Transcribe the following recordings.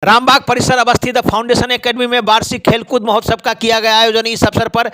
रामबाग परिसर अवस्थित foundation academy में वार्षिक खेलकूद महोत्सव का किया गया आयोजन। इस अवसर पर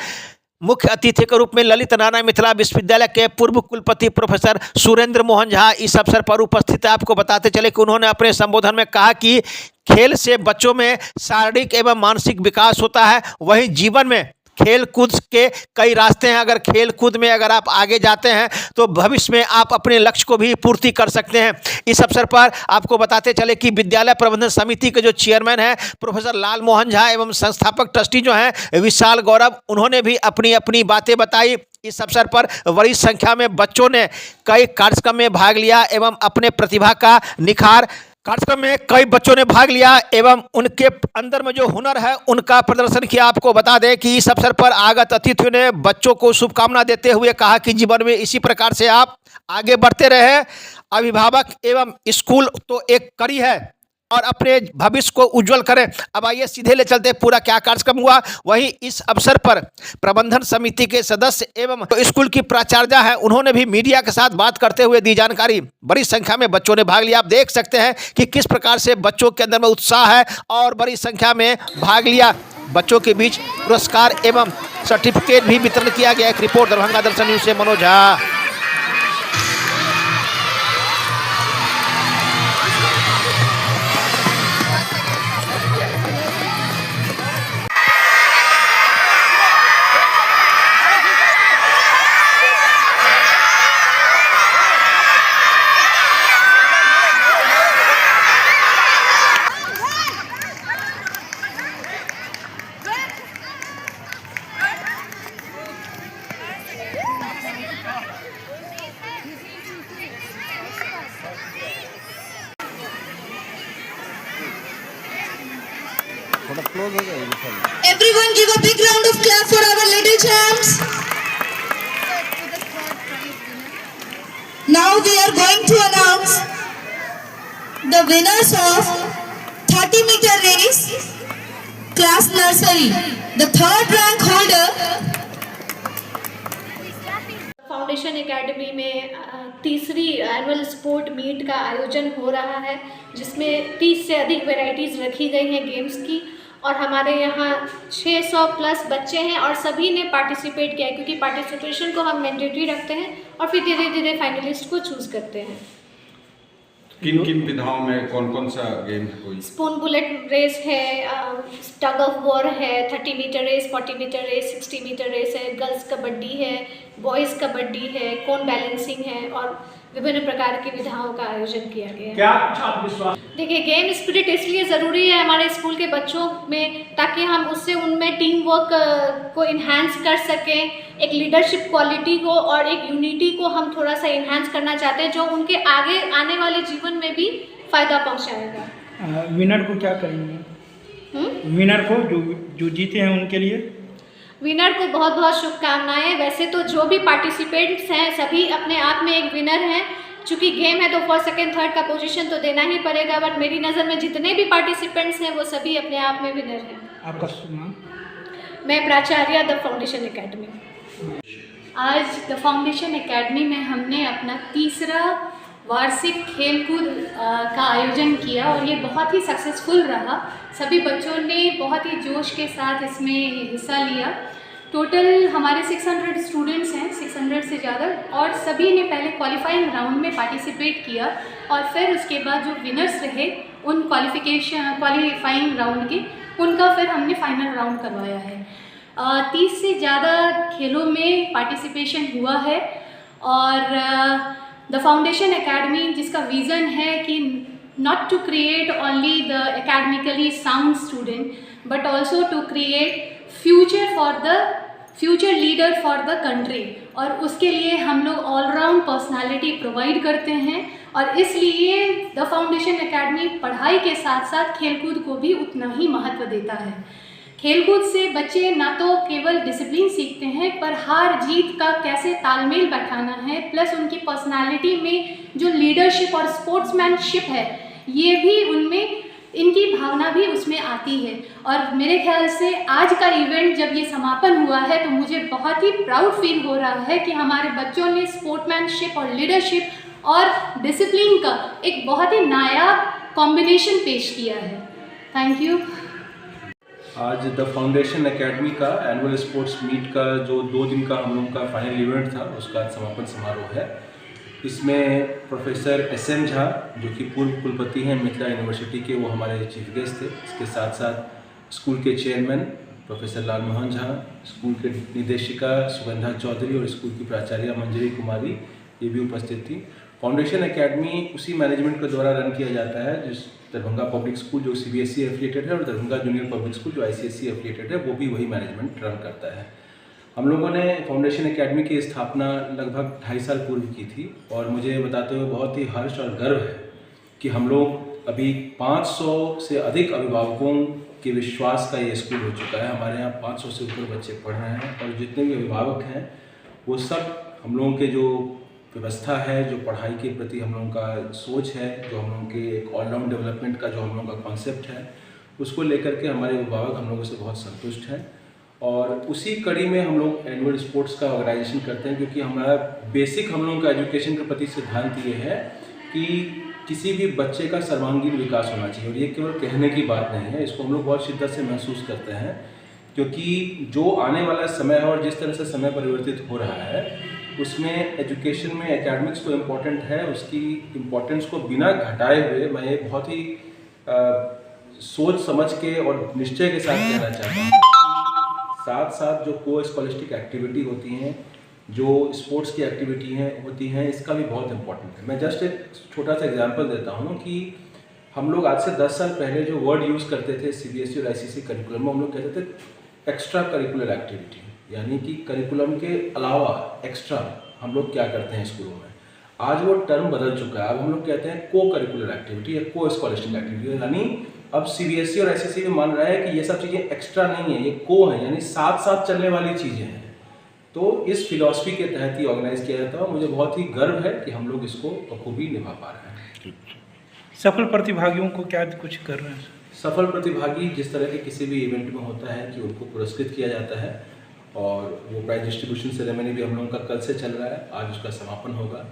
मुख्य अतिथि के रूप में ललित नारायण मिथिला विश्वविद्यालय के पूर्व कुलपति प्रोफेसर सुरेंद्र मोहन झा इस अवसर पर उपस्थित। आपको बताते चले कि उन्होंने अपने संबोधन में कहा कि खेल से बच्चों में शारीरिक एवं मानसिक विकास होता है। वहीं जीवन में खेल कूद के कई रास्ते हैं। अगर खेल कूद में अगर आप आगे जाते हैं तो भविष्य में आप अपने लक्ष्य को भी पूर्ति कर सकते हैं। इस अवसर पर आपको बताते चले कि विद्यालय प्रबंधन समिति के जो चेयरमैन हैं प्रोफेसर लाल मोहन झा एवं संस्थापक ट्रस्टी जो हैं विशाल गौरव, उन्होंने भी अपनी अपनी बातें बताई। इस अवसर पर बड़ी संख्या में बच्चों ने कई कार्यक्रम में भाग लिया एवं अपने प्रतिभा का निखार कार्यक्रम में कई बच्चों ने भाग लिया एवं उनके अंदर में जो हुनर है उनका प्रदर्शन किया। आपको बता दें कि इस अवसर पर आगत अतिथियों ने बच्चों को शुभकामना देते हुए कहा कि जीवन में इसी प्रकार से आप आगे बढ़ते रहे। अभिभावक एवं स्कूल तो एक कड़ी है और अपने भविष्य को उज्जवल करें। अब आइए सीधे ले चलते पूरा क्या कार्यक्रम हुआ। वहीं इस अवसर पर प्रबंधन समिति के सदस्य एवं तो स्कूल की प्राचार्य हैं, उन्होंने भी मीडिया के साथ बात करते हुए दी जानकारी। बड़ी संख्या में बच्चों ने भाग लिया। आप देख सकते हैं कि किस प्रकार से बच्चों के अंदर में उत्साह है और बड़ी संख्या में भाग लिया। बच्चों के बीच पुरस्कार एवं सर्टिफिकेट भी वितरण किया गया। एक रिपोर्ट दरभंगा दर्शन न्यूज से Manoj Jha. Everyone give a big round of clap for our little champs. Now we are going to announce the winners of 30-meter race, class nursery. The third rank holder. Foundation academy में तीसरी annual sport meet का आयोजन हो रहा है, जिसमें 30 से अधिक वैरायटीज़ रखी गई हैं गेम्स की और हमारे यहाँ 600 प्लस बच्चे हैं और सभी ने पार्टिसिपेट किया है, क्योंकि पार्टिसिपेशन को हम मैंडेटरी रखते हैं और फिर धीरे धीरे फाइनलिस्ट को चूज़ करते हैं। किन किन विधाओं में कौन कौन सा गेम है? कोई स्पून बुलेट रेस है, टग ऑफ वॉर है, 30 metre race, 40 metre race, 60 metre race है, गर्ल्स कबड्डी है, बॉयज़ कबड्डी है, कोन बैलेंसिंग है और विभिन्न प्रकार की विधाओं का आयोजन किया गया है। क्या आत्मविश्वास? देखिए, गेम स्पिरिट इसलिए ज़रूरी है हमारे स्कूल के बच्चों में ताकि हम उससे उनमें टीम वर्क को इन्हांस कर सकें, एक लीडरशिप क्वालिटी को और एक यूनिटी को हम थोड़ा सा इन्हांस करना चाहते हैं, जो उनके आगे आने वाले जीवन में भी फ़ायदा पहुंचाएगा। विनर को क्या करेंगे? विनर को जो जीते हैं उनके लिए विनर को बहुत बहुत शुभकामनाएं। वैसे तो जो भी पार्टिसिपेंट्स हैं सभी अपने आप में एक विनर हैं। चूँकि गेम है तो फर्स्ट सेकंड थर्ड का पोजीशन तो देना ही पड़ेगा, बट मेरी नज़र में जितने भी पार्टिसिपेंट्स हैं वो सभी अपने आप में विनर हैं। आपका नाम? मैं प्राचार्य द फाउंडेशन एकेडमी। आज द फाउंडेशन एकेडमी में हमने अपना तीसरा वार्षिक खेलकूद का आयोजन किया और ये बहुत ही सक्सेसफुल रहा। सभी बच्चों ने बहुत ही जोश के साथ इसमें हिस्सा लिया। टोटल हमारे 600 स्टूडेंट्स हैं, 600 से ज़्यादा, और सभी ने पहले क्वालिफाइंग राउंड में पार्टिसिपेट किया और फिर उसके बाद जो विनर्स रहे उन क्वालिफाइंग राउंड के, उनका फिर हमने फाइनल राउंड करवाया है। 30 से ज़्यादा खेलों में पार्टिसिपेशन हुआ है और द फाउंडेशन एकेडमी जिसका विज़न है कि not to create only the academically sound student but also to create future leader for the country, और उसके लिए हम लोग ऑल राउंड पर्सनालिटी प्रोवाइड करते हैं और इसलिए द फाउंडेशन एकेडमी पढ़ाई के साथ साथ खेलकूद को भी उतना ही महत्व देता है। खेलकूद से बच्चे ना तो केवल डिसिप्लिन सीखते हैं पर हार जीत का कैसे तालमेल बैठाना है, प्लस उनकी पर्सनालिटी में जो लीडरशिप और स्पोर्ट्समैनशिप है ये भी उनमें, इनकी भावना भी उसमें आती है। और मेरे ख्याल से आज का इवेंट जब ये समापन हुआ है तो मुझे बहुत ही प्राउड फील हो रहा है कि हमारे बच्चों ने स्पोर्ट्समैनशिप और लीडरशिप और डिसिप्लिन का एक बहुत ही नायाब कॉम्बिनेशन पेश किया है। Thank you. आज द फाउंडेशन एकेडमी का एनुअल स्पोर्ट्स मीट का जो 2 दिन का हम लोग का फाइनल इवेंट था उसका आज समापन समारोह है। इसमें प्रोफेसर SM झा जो कि पूर्व कुलपति हैं मिथिला यूनिवर्सिटी के, वो हमारे चीफ गेस्ट थे। इसके साथ साथ स्कूल के chairman professor Lalmohan Jha, school के निदेशिका सुगंधा चौधरी और स्कूल की प्राचार्य मंजरी कुमारी ये भी उपस्थित थी। फाउंडेशन एकेडमी उसी मैनेजमेंट के द्वारा रन किया जाता है जिस दरभंगा पब्लिक स्कूल जो CBSE एफिलिएटेड है और दरभंगा जूनियर पब्लिक स्कूल जो ICSE एफिलिएटेड है, वो भी वही मैनेजमेंट रन करता है। हम लोगों ने फाउंडेशन एकेडमी की स्थापना लगभग 2.5 साल पूर्व की थी और मुझे बताते हुए बहुत ही हर्ष और गर्व है कि हम लोग अभी 500 से अधिक अभिभावकों के विश्वास का ये स्कूल हो चुका है। हमारे यहाँ 500 से ऊपर बच्चे पढ़ रहे हैं और जितने भी अभिभावक हैं वो सब हम लोगों के जो व्यवस्था है, जो पढ़ाई के प्रति हम लोगों का सोच है, जो हम लोगों के एक ऑलराउंड डेवलपमेंट का जो हम लोगों का कॉन्सेप्ट है, उसको लेकर के हमारे अभिभावक हम लोगों से बहुत संतुष्ट हैं। और उसी कड़ी में हम लोग एनुअल स्पोर्ट्स का ऑर्गेनाइजेशन करते हैं क्योंकि हमारा बेसिक हम लोगों का एजुकेशन के प्रति सिद्धांत ये है कि किसी भी बच्चे का सर्वांगीण विकास होना चाहिए। और ये केवल कहने की बात नहीं है, इसको हम लोग बहुत शिद्दत से महसूस करते हैं क्योंकि जो आने वाला समय है और जिस तरह से समय परिवर्तित हो रहा है उसमें एजुकेशन में एकेडमिक्स तो इम्पोर्टेंट है, उसकी इम्पोर्टेंस को बिना घटाए हुए मैं ये बहुत ही सोच समझ के और निश्चय के साथ कहना चाहता हूँ। साथ साथ जो को स्कॉलस्टिक एक्टिविटी होती हैं, जो स्पोर्ट्स की एक्टिविटी होती हैं, इसका भी बहुत इम्पोर्टेंट है। मैं जस्ट एक छोटा सा एग्जांपल देता हूँ कि हम लोग आज से 10 साल पहले जो वर्ड यूज़ करते थे CBSE और ICSE करिकुलम में, हम लोग कहते थे एक्स्ट्रा करिकुलर एक्टिविटी, यानी कि करिकुलम के अलावा एक्स्ट्रा हम लोग क्या करते हैं स्कूलों में। आज वो टर्म बदल चुका है, अब हम लोग कहते हैं को करिकुलर एक्टिविटी या को स्कॉलस्टिक एक्टिविटी, यानी अब CBSE और ICSE भी मान रहा है कि ये सब चीज़ें एक्स्ट्रा नहीं है, ये को है, यानी साथ साथ चलने वाली चीज़ें हैं। तो इस फिलॉसफी के तहत ही ऑर्गेनाइज किया जाता है। मुझे बहुत ही गर्व है कि हम लोग इसको बखूबी निभा पा रहे हैं। सफल प्रतिभागियों को क्या कुछ कर रहे हैं? सफल प्रतिभागी जिस तरह के किसी भी इवेंट में होता है कि उनको पुरस्कृत किया जाता है और वो प्राइज डिस्ट्रीब्यूशन सेरेमनी भी हम लोगों का कल से चल रहा है, आज उसका समापन होगा।